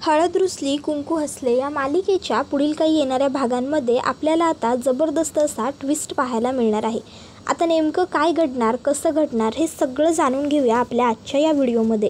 हळद रुसली कुंकू हसले या मालिकेच्या पुढील काही येणाऱ्या भागांमध्ये आपल्याला आता जबरदस्त असा ट्विस्ट पाहायला मिळणार आहे. आता नेमकं काय घडणार, कसं घडणार हे सगळं जाणून घेऊया आपल्या आजच्या या व्हिडिओमध्ये.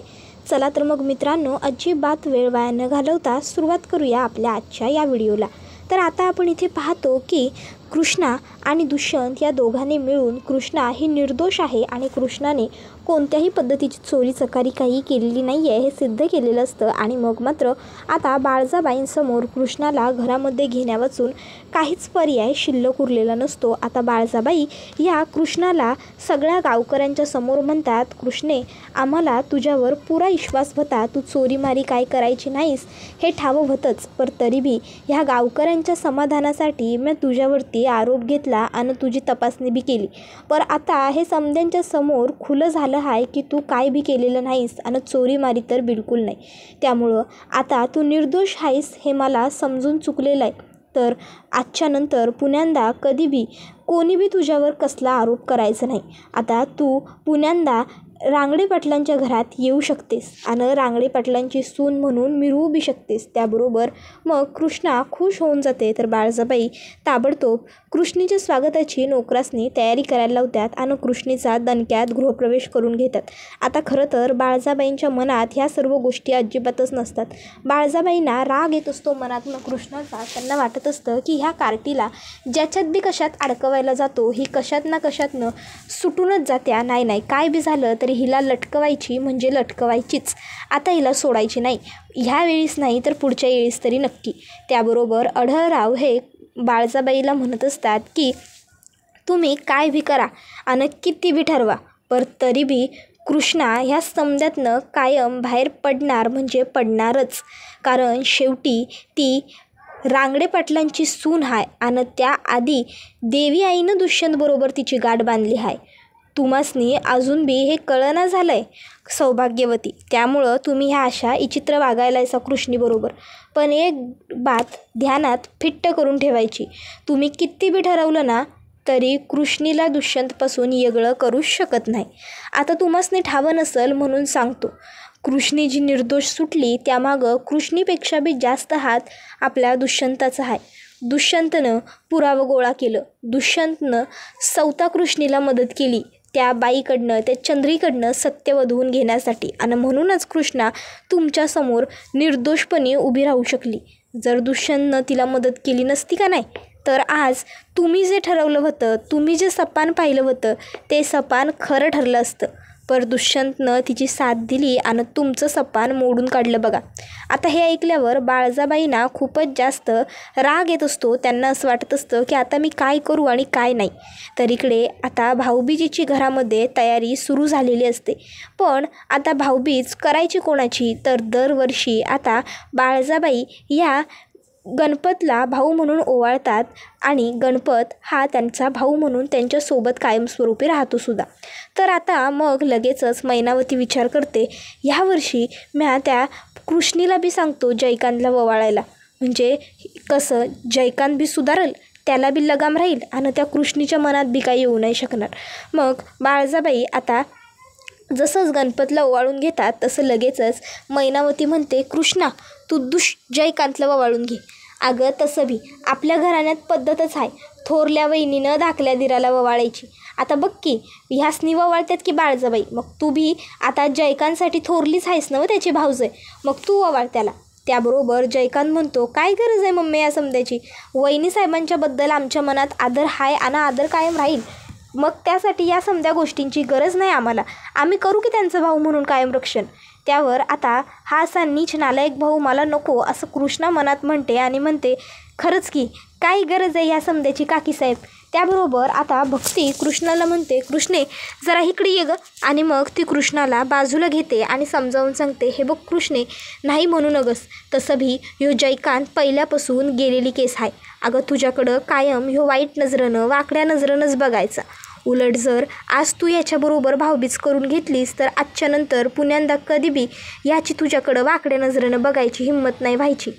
चला तर मग मित्रांनो, अजिबात वेळ वाया न घालवता सुरुवात करूया आपल्या आजच्या या व्हिडिओला. तर आता आपण इथे पाहतो की कृष्णा आणि दुष्यंत या दोघांनी मिळून, कृष्णा ही निर्दोष आहे आणि कृष्णाने कोणत्याही पद्धतीची चोरी चकारी काही केलेली नाही आहे हे सिद्ध केलेलं असतं. आणि मग मात्र आता बाळजाबाईंसमोर कृष्णाला घरामध्ये घेण्यावाचून काहीच पर्याय शिल्लक उरलेला नसतो. आता बाळजाबाई या कृष्णाला सगळ्या गावकऱ्यांच्या समोर म्हणतात, कृष्णे, आम्हाला तुझ्यावर पुरा विश्वास होता, तू चोरीमारी काय करायची नाहीस हे ठावं होतंच, पण तरी बी ह्या गावकऱ्यांच्या समाधानासाठी मी तुझ्यावरती आरोप घेतला आणि तुझी तपासणी बी केली. पण आता हे समद्यांच्या समोर खुलं झालं आहे की तू काय बी केलेलं नाहीस आणि चोरीमारी तर बिलकुल नाही. त्यामुळं आता तू निर्दोष आहेस हे मला समजून चुकलेलं आहे. तर आजच्या नंतर पुण्यांदा कधी बी कोणी बी तुझ्यावर कसला आरोप करायचा नाही. आता तू पुण्यांदा रांगडे पाटलांच्या घरात येऊ शकतेस आणि रांगडे पाटलांची सून म्हणून मिरवू बी शकतेस. त्याबरोबर मग कृष्णा खुश होऊन जाते. तर बाळजाबाई ताबडतोब कृष्णीच्या स्वागताची नोकरासनी तयारी करायला लावतात आणि कृष्णीचा दणक्यात गृहप्रवेश करून घेतात. आता खरं तर बाळजाबाईंच्या मनात ह्या सर्व गोष्टी अजिबातच नसतात. बाळजाबाईंना राग येत असतो मनातनं कृष्णाचा. त्यांना वाटत असतं की ह्या कार्टीला ज्याच्यात बी कशात अडकवायला जातो ही कशात ना कशातनं सुटूनच जात्या. नाही काय बी झालं तरी हिला लटकवायची म्हणजे लटकवायचीच, आता हिला सोडायची नाही. ह्या वेळीस नाही तर पुढच्या वेळीस तरी नक्की. त्याबरोबर अढळराव हे बाळजाबाईला म्हणत असतात की तुम्ही काय बी करा आणि किती बी ठरवा, पण तरी बी कृष्णा ह्या समद्यातनं कायम बाहेर पडणार म्हणजे पडणारच. कारण शेवटी ती रांगडे पाटलांची सून आहे आणि त्याआधी देवी आईनं दुष्यंतबरोबर तिची गाठ बांधली आहे. तुम्हासनी अजून बी हे कळना झालं आहे सौभाग्यवती, त्यामुळं तुम्ही ह्या अशा विचित्र वागायलायचा कृष्णीबरोबर. पण एक बात ध्यानात फिट्ट करून ठेवायची, तुम्ही किती बी ठरवलं ना तरी कृष्णीला दुष्यंतपासून वेगळं करूच शकत नाही. आता तुम्हासनी ठावं नसेल म्हणून सांगतो, कृष्णी जी निर्दोष सुटली त्यामागं कृष्णीपेक्षा बी जास्त हात आपल्या दुष्यंताचा आहे. दुष्यंतनं पुरावं गोळा केलं, दुष्यंतनं सवता कृष्णीला मदत केली त्या बाईकडनं, त्या चंद्रीकडनं सत्य वधवून घेण्यासाठी. आणि म्हणूनच कृष्णा तुमच्यासमोर निर्दोषपणे उभी राहू शकली. जर दुष्यंतनं तिला मदत केली नसती का नाही, तर आज तुम्ही जे ठरवलं होतं, तुम्ही जे सपान पाहिलं होतं ते सपान खरं ठरलं असतं. पर दुष्यंतनं तिची साथ दिली आणि तुमचं सपान मोडून काढलं बघा. आता हे ऐकल्यावर बाळजाबाईंना खूपच जास्त राग येत असतो. त्यांना असं वाटत असतं की आता मी काय करू आणि काय नाही. तर इकडे आता भाऊबीजेची घरामध्ये तयारी सुरू झालेली असते. पण आता भाऊबीज करायची कोणाची, तर दरवर्षी आता बाळजाबाई या गणपतला भाऊ म्हणून ओवाळतात आणि गणपत हा त्यांचा भाऊ म्हणून त्यांच्यासोबत कायमस्वरूपी राहतो सुद्धा. तर आता मग लगेचच मैनावती विचार करते, ह्यावर्षी म्या त्या कृष्णीला बी सांगतो जयकांतला ओवाळायला, म्हणजे कसं जयकांत बी सुधारल, त्याला बी लगाम राहील आणि त्या कृष्णीच्या मनात बी काही येऊ नाही शकणार. मग बाळजाबाई आता जसंच गणपतला ओवाळून घेतात तसं लगेचच मैनावती म्हणते, कृष्णा तू जयकांतला ओवाळून घे. अगं तसं बी आपल्या घराण्यात पद्धतच आहे, थोरल्या वहिनीनं धाकल्या दिराला ओवाळायची. आता बघ की ह्यासनी ओवाळतात की बाळजाबाई, मग तू बी आता जयकांतसाठी थोरलीच आहेस ना, त्याची भाऊज आहे, मग तू ओवाळ त्याला. त्याबरोबर जयकांत म्हणतो, काय गरज आहे मम्मी या समद्याची, वहिनी साहेबांच्याबद्दल आमच्या मनात आदर आहे आणि आदर कायम राहील, मग त्यासाठी या समद्या गोष्टींची गरज नाही आम्हाला, आम्ही करू की त्यांचं भाऊ म्हणून कायम रक्षण. त्यावर आता हा असा नीच नालायक भाऊ मला नको असं कृष्णा मनात म्हणते आणि म्हणते, खरंच की काय गरज आहे या समद्याची काकीसाहेब. त्याबरोबर आता भक्ती कृष्णाला म्हणते, कृष्णे जरा इकडे ये गं. आणि मग ती कृष्णाला बाजूला घेते आणि समजावून सांगते, हे बघ कृष्णे, नाही म्हणू नगस, तसं भी ह्यो जयकांत पहिल्यापासून गेलेली केस आहे. अगं तुझ्याकडं कायम ह्यो वाईट नजरेनं वाकड्या नजरेनंच बघायचा. उलट जर आज तू याच्याबरोबर भाऊबीज करून घेतलीस तर आजच्या नंतर पुण्यांदा कधी बी याची तुझ्याकडं वाकड्या नजरेनं बघायची हिंमत नाही व्हायची.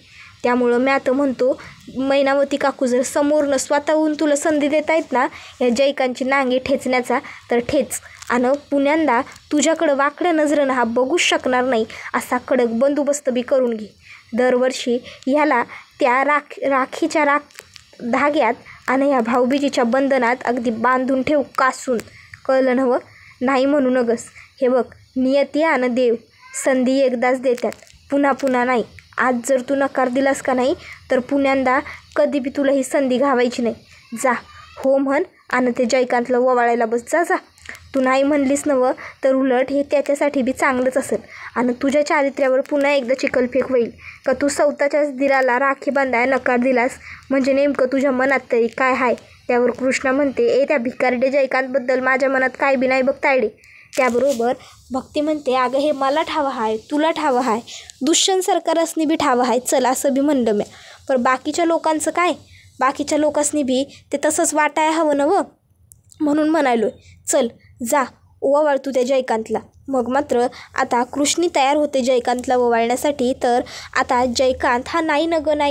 त्यामुळं मी आता म्हणतो मैनावती काकू जर समोरनं स्वतःहून तुला संधी देता येत ना या जयकांची नांगी ठेचण्याचा तर ठेच, आणि पुण्यांदा तुझ्याकडं वाकड्या नजरेनं हा बघूच शकणार नाही असा कडक बंदोबस्त बी करून घे. दरवर्षी ह्याला त्या राखीच्या धाग्यात आणि ह्या भाऊबीजीच्या बंधनात अगदी बांधून ठेव कासून. कळलं नव्ह? नाही म्हणू नगस. हे बघ, नियती आणि देव संधी एकदाच देतात, पुन्हा पुन्हा नाही. आज जर तू नकार दिलास का नाही तर पुण्यांदा कधी बी तुला ही संधी घावायची नाही. जा हो म्हण आणि ते जयकांतला ओवाळायला बस. जा जा. तू नाही म्हणलीस नवं तर उलट हे त्याच्यासाठी बी चांगलंच असेल आणि तुझ्या चारित्र्यावर पुन्हा एकदा चिखलफेक होईल का तू स्वतःच्याच दिराला राखी बांधाय नकार दिलास म्हणजे नेमकं तुझ्या मनात तरी काय आहे. त्यावर कृष्णा म्हणते, त्या भिकारडे जयकांतबद्दल माझ्या मनात काय बी नाही बघ तायडे. त्याबरोबर भक्ती म्हणते, अगं हे मला ठावं आहे, तुला ठावं आहे, दुष्यंत सरकारसनी बी ठावं आहे, चल असं बी म्हणलं मी. पण बाकीच्या लोकांचं काय? बाकीच्या लोकांसनी बी ते तसंच वाटाय हवं नवं, म्हणून म्हणालोय. चल जा ओवाळ तू त्या जयकांतला. मग मात्र आता कृष्णी तयार होते जयकांतला ओवाळण्यासाठी. तर आता जयकांत हा नाही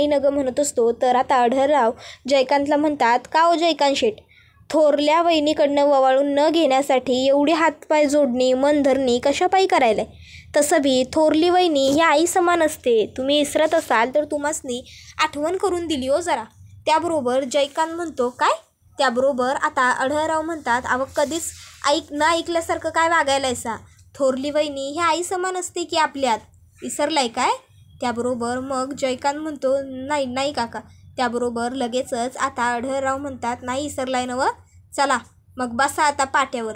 नग म्हणत असतो. तर आता आढळराव जयकांतला म्हणतात, का हो जयकांत शेठ, थोरल्या वहिनीकडनं ओवाळून न घेण्यासाठी एवढी हातपाय जोडणी मन धरणी कशापायी करायलाय? तसं बी थोरली वहिनी ही आई समान असते. तुम्ही इसरत असाल तर तुम्हासनी आठवण करून दिली हो जरा. त्याबरोबर जयकांत म्हणतो, काय? त्याबरोबर आता आढळराव म्हणतात, अव कधीच न ऐकल्यासारखं काय वागायलायसा? थोरली वहिनी ही आई समान असते की आपल्यात, विसरलाय काय? त्याबरोबर मग जयकांत म्हणतो, नाही काका. त्याबरोबर लगेचच आता आढळराव म्हणतात, नाही विसरलाय नवं, चला मग बसा आता पाट्यावर.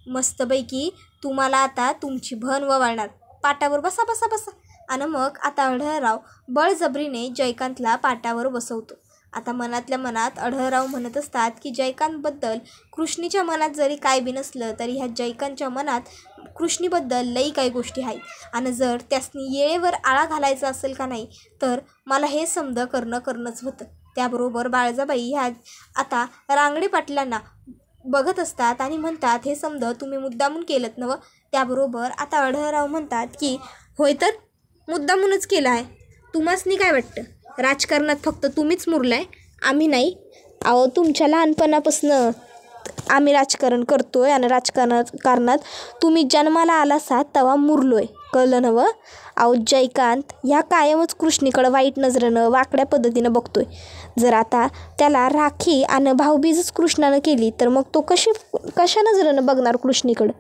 मस्तपैकी तुम्हाला आता तुमची भन ववाळणार. पाटावर बसा बसा बसा. आणि मग आता आढळराव बळजबरीने जयकांतला पाटावर बसवतो. आता मनातल्या मनात आढळराव म्हणत असतात की जयकांतबद्दल कृष्णीच्या मनात जरी काय बी नसलं तरी ह्या जयकांतच्या मनात कृष्णीबद्दल लई काही गोष्टी आहेत. आणि जर त्यासनी येळेवर आळा घालायचा असेल का नाही तर मला हे समज करणंच होतं. त्याबरोबर बाळजाबाई ह्या आता रांगडे पाटलांना बघत असतात आणि म्हणतात, हे समज तुम्ही मुद्दामून केलं नवं. त्याबरोबर आता आढळराव म्हणतात की होय तर मुद्दामूनच केलं आहे. तुम्हासनी काय वाटतं? राजकारणात फक्त तुम्हीच मुरलाय, आम्ही नाही. अहो तुमच्या लहानपणापासून आम्ही राजकारण करतोय आणि राजकारणात तुम्ही जन्माला आलासा तेव्हा मुरलोय. कळलं नवं? अहो जयकांत ह्या कायमच कृष्णीकडं वाईट नजरेनं वाकड्या पद्धतीनं बघतोय. जर आता त्याला राखी आणि भाऊबीजच कृष्णानं केली तर मग तो कशा नजरेनं बघणार कृष्णीकडं?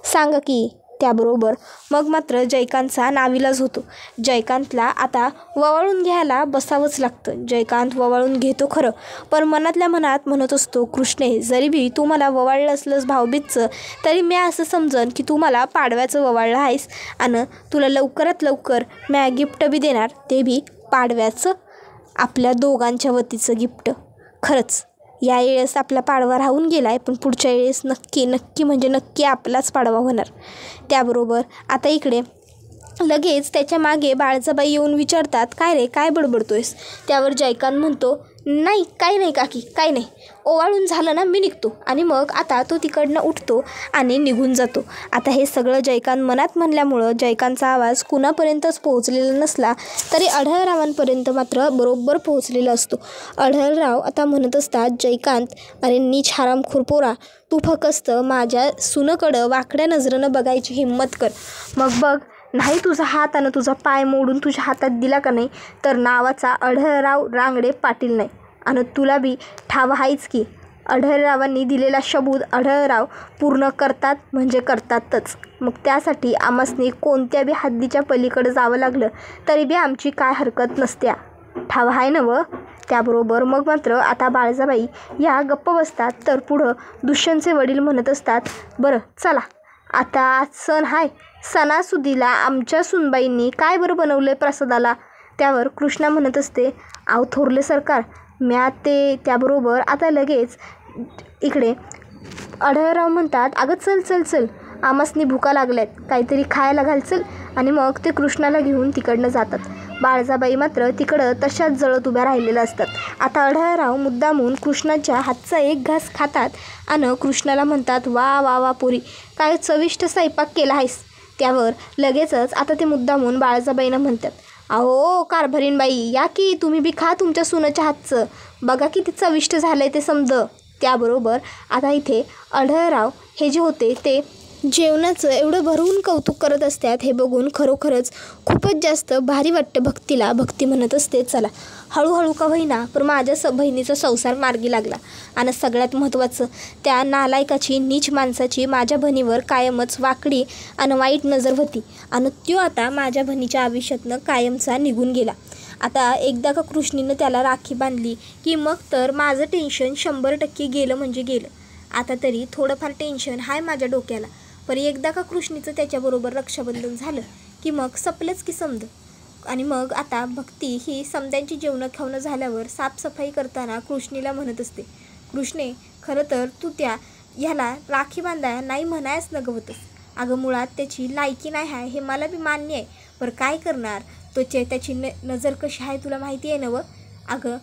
सांगा की. त्याबरोबर मग मात्र जयकांतचा नाविलाज होतो. जयकांतला आता ववाळून घ्यायला बसावंच लागतं. जयकांत ववाळून घेतो खरं, पण मनातल्या मनात म्हणत असतो, कृष्णे जरी बी तू मला ववाळलं असलंस भाऊबीजचं तरी मी असं समजन की तू मला पाडव्याचं ववाळलं आहेस आणि तुला लवकरात लवकर मी गिफ्ट बी देणार, ते बी पाडव्याचं, आपल्या दोघांच्या वतीचं गिफ्ट. खरंच या वेळेस आपला पाडवा राहून गेला आहे, पण पुढच्या वेळेस नक्की म्हणजे नक्की आपलाच पाडवा होणार. त्याबरोबर आता इकडे लगेच त्याच्या मागे बाळजाबाई येऊन विचारतात, काय रे काय बडबडतोयस? त्यावर जयकांत म्हणतो, नाही काही नाही काकी, काही नाही, ओवाळून झालं ना मी निघतो. आणि मग आता तो तिकडनं उठतो आणि निघून जातो. आता हे सगळं जयकांत मनात म्हणल्यामुळं जयकांतचा आवाज कुणापर्यंतच पोहोचलेला नसला तरी आढळरावांपर्यंत मात्र बरोबर पोहोचलेला असतो. आढळराव आता म्हणत असतात, जयकांत अरे नीच हरामखोर पोरा, तू फक्त माझ्या सुनकडं वाकड्या नजरेनं बघायची हिंमत कर. मग बघ, नाही तुझा हात आणि तुझा पाय मोडून तुझ्या हातात दिला का नाही तर नावाचा आढळराव रांगडे पाटील नाही. आणि तुला बी ठाव आहेच की आढळरावांनी दिलेला शब्द आढळराव पूर्ण करतात म्हणजे करतातच. मग त्यासाठी आम्हासनी कोणत्या बी हद्दीच्या पलीकडे जावं लागलं तरी बी आमची काय हरकत नसत्या. ठाव आहे ना व? त्याबरोबर मग मात्र आता बाळजाबाई या गप्प बसतात. तर पुढं दुष्यंतचे वडील म्हणत असतात, बरं चला आता सण आहे, सणासुदीला आमच्या सुनबाईंनी काय बरं बनवलं आहे प्रसादाला? त्यावर कृष्णा म्हणत असते, आव थोरले सरकार म्या ते. त्याबरोबर आता लगेच इकडे आढळराव म्हणतात, अगं चल चल चल आमासनी भुका लागल्यात, काहीतरी खायला घाल चल. आणि मग ते कृष्णाला घेऊन तिकडनं जातात. बाळजाबाई मात्र तिकडं तशाच जळत उभ्या राहिलेल्या असतात. आता आढळराव मुद्दामून कृष्णाच्या हातचा एक घास खातात आणि कृष्णाला म्हणतात, वा वा वा पोरी, काय चविष्ट स्वयंपाक केला आहेस. त्यावर लगेचच आता ते मुद्दामून बाळजाबाईंना म्हणतात, अहो कारभारीणबाई, या की तुम्ही बी खा तुमच्या सुनेच्या हातचं, बघा किती चविष्ट झालं आहे ते समजं. त्याबरोबर आता इथे आढळराव हे जे होते ते जेवणाचं एवढं भरवून कौतुक करत असतात. हे बघून खरोखरच खूपच जास्त भारी वाटतं भक्तीला. भक्ती म्हणत असते, चला हळूहळू का होईना पण माझ्या बहिणीचा संसार मार्गी लागला. आणि सगळ्यात महत्त्वाचं, त्या नालायकाची नीच माणसाची माझ्या बहिणीवर कायमच वाकडी आणि वाईट नजर होती आणि तो आता माझ्या बहिणीच्या आयुष्यातनं कायमचा निघून गेला. आता एकदा का कृष्णीनं त्याला राखी बांधली की मग तर माझं टेन्शन 100% गेलं म्हणजे गेलं. आता तरी थोडंफार टेन्शन आहे माझ्या डोक्याला, पण एकदा का कृष्णीचं त्याच्याबरोबर रक्षाबंधन झालं की मग संपलंच की समज. आणि मग आता भक्ती ही समद्यांची जेवणं खावणं झाल्यावर साफसफाई करताना कृष्णीला म्हणत असते, कृष्णे खरं तर तू ह्याला राखी बांधाय नाही म्हणायच न गवतस. अगं मुळात त्याची लायकी नाही आहे हे मला बी मान्य आहे, पण काय करणार, त्याची नजर कशी आहे तुला माहिती आहे ना व. अगं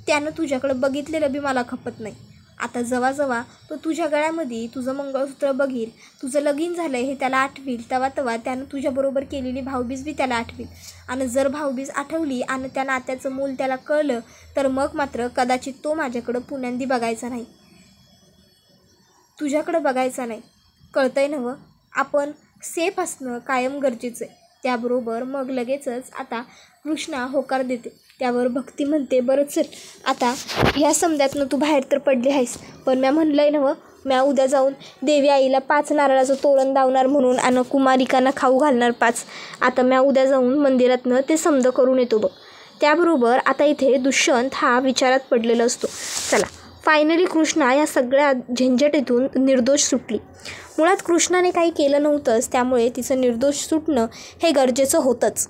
त्यानं तुझ्याकडं बघितलेलं बी मला खपत नाही. आता जवा तो तुझ्या गळ्यामध्ये तुझं मंगळसूत्र बघील, तुझं लगीन झालं आहे हे त्याला आठवील, तेव्हा त्यानं तुझ्याबरोबर केलेली भाऊबीज बी त्याला आठवील. आणि जर भाऊबीज आठवली आणि त्या नात्याचं मूल त्याला कळलं तर मग मात्र कदाचित तो माझ्याकडं पुण्यांदी बघायचा नाही, तुझ्याकडं बघायचा नाही. कळतंय ना व. आपण सेफ असणं कायम गरजेचं आहे. त्याबरोबर मग लगेचच आता कृष्णा होकार देते. त्यावर भक्ती म्हणते, बरं चल आता ह्या समद्यातनं तू बाहेर तर पडली आहेस, पण म्या म्हणलं आहे ना व, म्या उद्या जाऊन देवी आईला 5 नारळाचं तोरण दावणार म्हणून आणि कुमारिकांना खाऊ घालणार 5. आता म्या उद्या जाऊन मंदिरातनं ते समद करून येतो बघ. त्याबरोबर आता इथे दुष्यंत हा विचारात पडलेला असतो. चला फायनली कृष्णा या सगळ्या झंझटीतून निर्दोष सुटली. मुळात कृष्णाने काही केलं नव्हतंच, त्यामुळे तिचं निर्दोष सुटणं हे गरजेचं होतंच.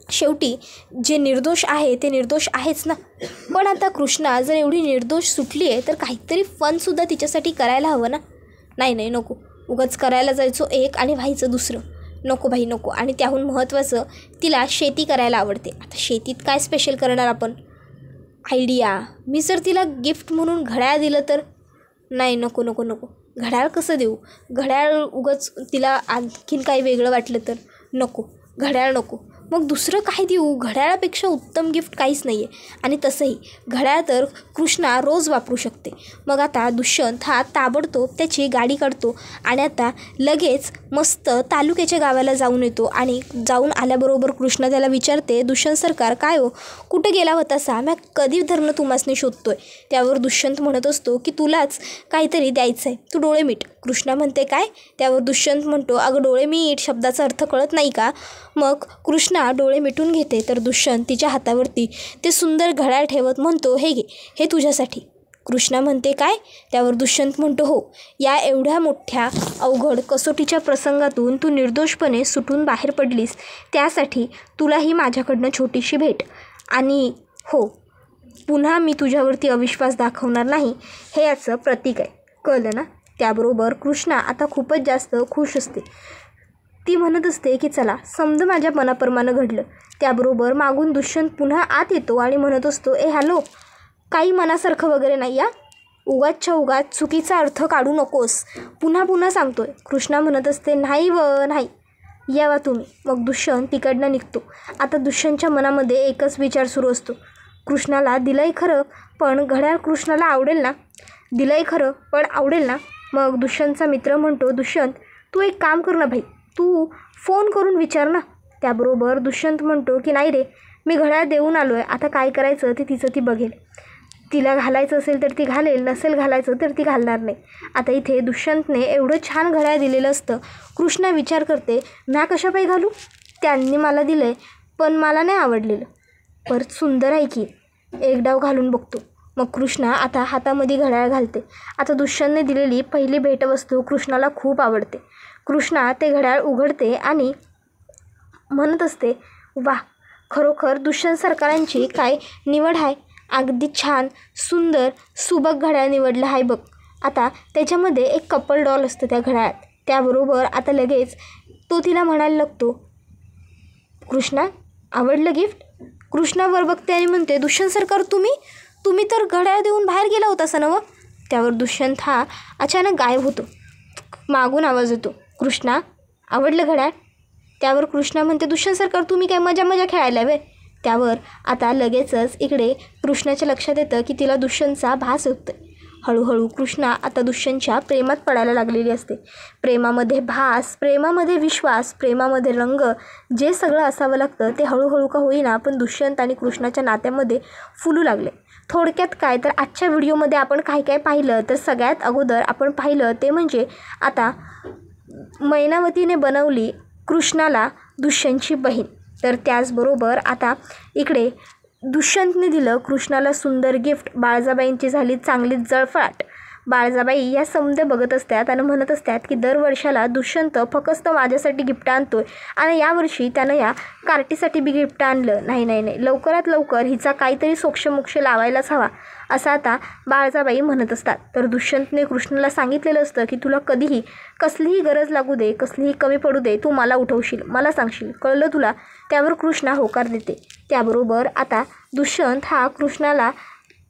शेवटी जे निर्दोष आहे ते निर्दोष आहेच ना. पण आता कृष्णा जर एवढी निर्दोष सुटली आहे तर काहीतरी फनसुद्धा तिच्यासाठी करायला हवं ना. नाही नको, उगाच करायला जायचो एक आणि व्हायचं दुसरं. नको भाई नको. आणि त्याहून महत्त्वाचं, तिला शेती करायला आवडते. आता शेतीत काय स्पेशल करणार आपण. आयडिया, मी जर तिला गिफ्ट म्हणून घड्याळ दिलं तर. नाही नको. घड्याळ कसं देऊ, घड्याळ उगाच तिला आणखीन काही वेगळं वाटलं तर. नको, घड्याळ नको. मग दुसरं काय देऊ, घड्याळापेक्षा उत्तम गिफ्ट काहीच नाही आहे. आणि तसंही घड्याळ तर कृष्णा रोज वापरू शकते. मग आता दुष्यंत हा ताबडतोब त्याची गाडी काढतो आणि आता लगेच मस्त तालुक्याच्या गावाला जाऊन येतो. आणि जाऊन आल्याबरोबर कृष्णा त्याला विचारते, दुष्यंत सरकार काय हो, कुठं गेला होता सा, म्या कधी धरणं तुम्हासने शोधतोय. त्यावर दुष्यंत म्हणत असतो की तुलाच काहीतरी द्यायचं आहे, तू डोळे मीट. कृष्णा म्हणते काय. त्यावर दुष्यंत म्हणतो, अगं डोळे मीट शब्दाचा अर्थ कळत नाही का. मग कृष्णा डोळे मिटून घेते तर दुष्यंत तिच्या हातावरती ते सुंदर घड्याळ ठेवत म्हणतो, हे घे, हे तुझ्यासाठी. कृष्णा म्हणते काय. त्यावर दुष्यंत म्हणतो, हो, या एवढ्या मोठ्या अवघड कसोटीच्या प्रसंगातून तू निर्दोषपणे सुटून बाहेर पडलीस, त्यासाठी तुला ही माझ्याकडनं छोटीशी भेट. आणि हो, पुन्हा मी तुझ्यावरती अविश्वास दाखवणार नाही, हे याचं प्रतीक आहे. कळलं ना. त्याबरोबर कृष्णा आता खूपच जास्त खुश असते. ती म्हणत असते की चला समज माझ्या मनाप्रमाणे घडलं. त्याबरोबर मागून दुष्यंत पुन्हा आत येतो आणि म्हणत असतो, हॅलो, काही मनासारखं वगैरे नाही या, उगाचच्या उगाच चुकीचा अर्थ काढू नकोस, पुन्हा सांगतोय. कृष्णा म्हणत असते, नाही नाही, यावा तुम्ही. मग दुष्यंत तिकडनं निघतो. आता दुष्यंतच्या मनामध्ये एकच विचार सुरू असतो, कृष्णाला दिलंय खरं पण घड्याळ कृष्णाला आवडेल ना, दिलंय खरं पण आवडेल ना. मग दुष्यंतचा मित्र म्हणतो, दुष्यंत तू एक काम कर ना भाई, तू फोन करून विचार ना. त्याबरोबर दुष्यंत म्हणतो की नाही रे, मी घड्याळ देऊन आलो आहे, आता काय करायचं ते तिचं ती बघेल. तिला घालायचं असेल तर ती घालेल, नसेल घालायचं तर ती घालणार नाही. आता इथे दुष्यंतने एवढं छान घड्याळ दिलेलं असतं. कृष्णा विचार करते, म्या कशापायी घालू, त्यांनी मला दिलं आहे पण मला नाही आवडलेलं, परत सुंदर आहे की, एक डाव घालून बघतो. मग कृष्णा आता हातामध्ये घड्याळ घालते. आता दुष्यंतने दिलेली पहिली भेटवस्तू कृष्णाला खूप आवडते. कृष्णा ते घड्याळ उघडते आणि म्हणत असते, वा, खरोखर दुष्यंत सरकारांची काय निवड आहे, अगदी छान सुंदर सुबक घड्याळ निवडलं आहे बघ. आता त्याच्यामध्ये एक कपल डॉल असतं त्या घड्याळात. त्याबरोबर आता लगेच तो तिला म्हणायला लागतो, कृष्णा आवडलं गिफ्ट. कृष्णा वर बघते आणि म्हणते, दुष्यंत सरकार तुम्ही तर घड्याळ देऊन बाहेर गेला होता असं नवं. त्यावर दुष्यंत हा अचानक गायब होतो. मागून आवाज येतो, कृष्णा आवडलं घड्याळ. त्यावर कृष्णा म्हणते, दुष्यंत सरकार तुम्ही काय मजा मजा खेळायला वे. त्यावर आता लगेचच इकडे कृष्णाच्या लक्षात येतं की तिला दुष्यंतचा भास होतोय. हळूहळू कृष्णा आता दुष्यंतच्या प्रेमात पडायला लागलेली असते. प्रेमामध्ये भास, प्रेमामध्ये विश्वास, प्रेमामध्ये रंग, जे सगळं असावं लागतं ते हळूहळू का होईना पण दुष्यंत आणि कृष्णाच्या नात्यामध्ये फुलू लागले. थोडक्यात काय तर आजच्या व्हिडिओमध्ये आपण काय काय पाहिलं तर सगळ्यात अगोदर आपण पाहिलं ते म्हणजे आता मैनावतीने बनवली कृष्णाला दुष्यंतची बहीण. तर त्याचबरोबर आता इकडे दुष्यंतने दिलं कृष्णाला सुंदर गिफ्ट. बाळजाबाईंची झाली चांगलीच जळफळाट. बाळजाबाई या समजे बघत असतात आणि म्हणत असतात की दरवर्षाला दुष्यंत फक्त माझ्यासाठी गिफ्ट आणतोय आणि यावर्षी त्यानं या कार्टीसाठी बी गिफ्ट आणलं. नाही लवकरात लवकर हिचा काहीतरी सोक्षमोक्ष लावायलाच हवा असं आता बाळजाबाई म्हणत असतात. तर दुष्यंतने कृष्णाला सांगितलेलं असतं की तुला कधीही कसलीही गरज लागू दे, कसलीही कमी पडू दे, तू मला उठवशील, मला सांगशील, कळलं तुला. त्यावर कृष्णा होकार देते. त्याबरोबर आता दुष्यंत हा कृष्णाला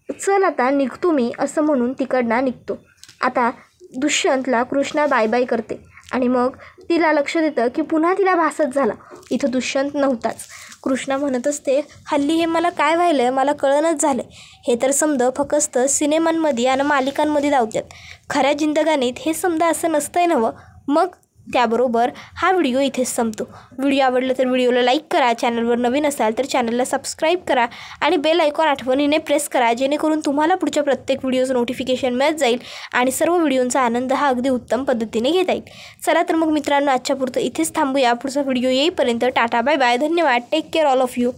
चल आता निघतो मी असं म्हणून तिकडनं निघतो. आता दुष्यंतला कृष्णा बाय बाय करते आणि मग तिला लक्ष देतं की पुन्हा तिला भासच झाला इथं दुष्यंत नव्हताच. कृष्णा म्हणत असते, हल्ली हे मला काय व्हायलं आहे मला कळणच झालं. हे तर समजा फक्त सिनेमांमध्ये आणि मालिकांमध्ये धावतात. खऱ्या जिंदगानीत हे समजा असं नसतंय नवं. मग त्याबरोबर हा व्हिडिओ इथेच संपतो. व्हिडिओ आवडला तर व्हिडिओला लाईक करा, चॅनलवर नवीन असाल तर चॅनलला सबस्क्राईब करा आणि बेल आयकॉन आठवणीने प्रेस करा, जेणेकरून तुम्हाला पुढच्या प्रत्येक व्हिडिओचं नोटिफिकेशन मिळत जाईल आणि सर्व व्हिडिओंचा आनंद हा अगदी उत्तम पद्धतीने घेता येईल. चला तर मग मित्रांनो, आजच्या पुरतं इथेच थांबूया. पुढचा व्हिडिओ येईपर्यंत टाटा बाय बाय, धन्यवाद, take care all of you.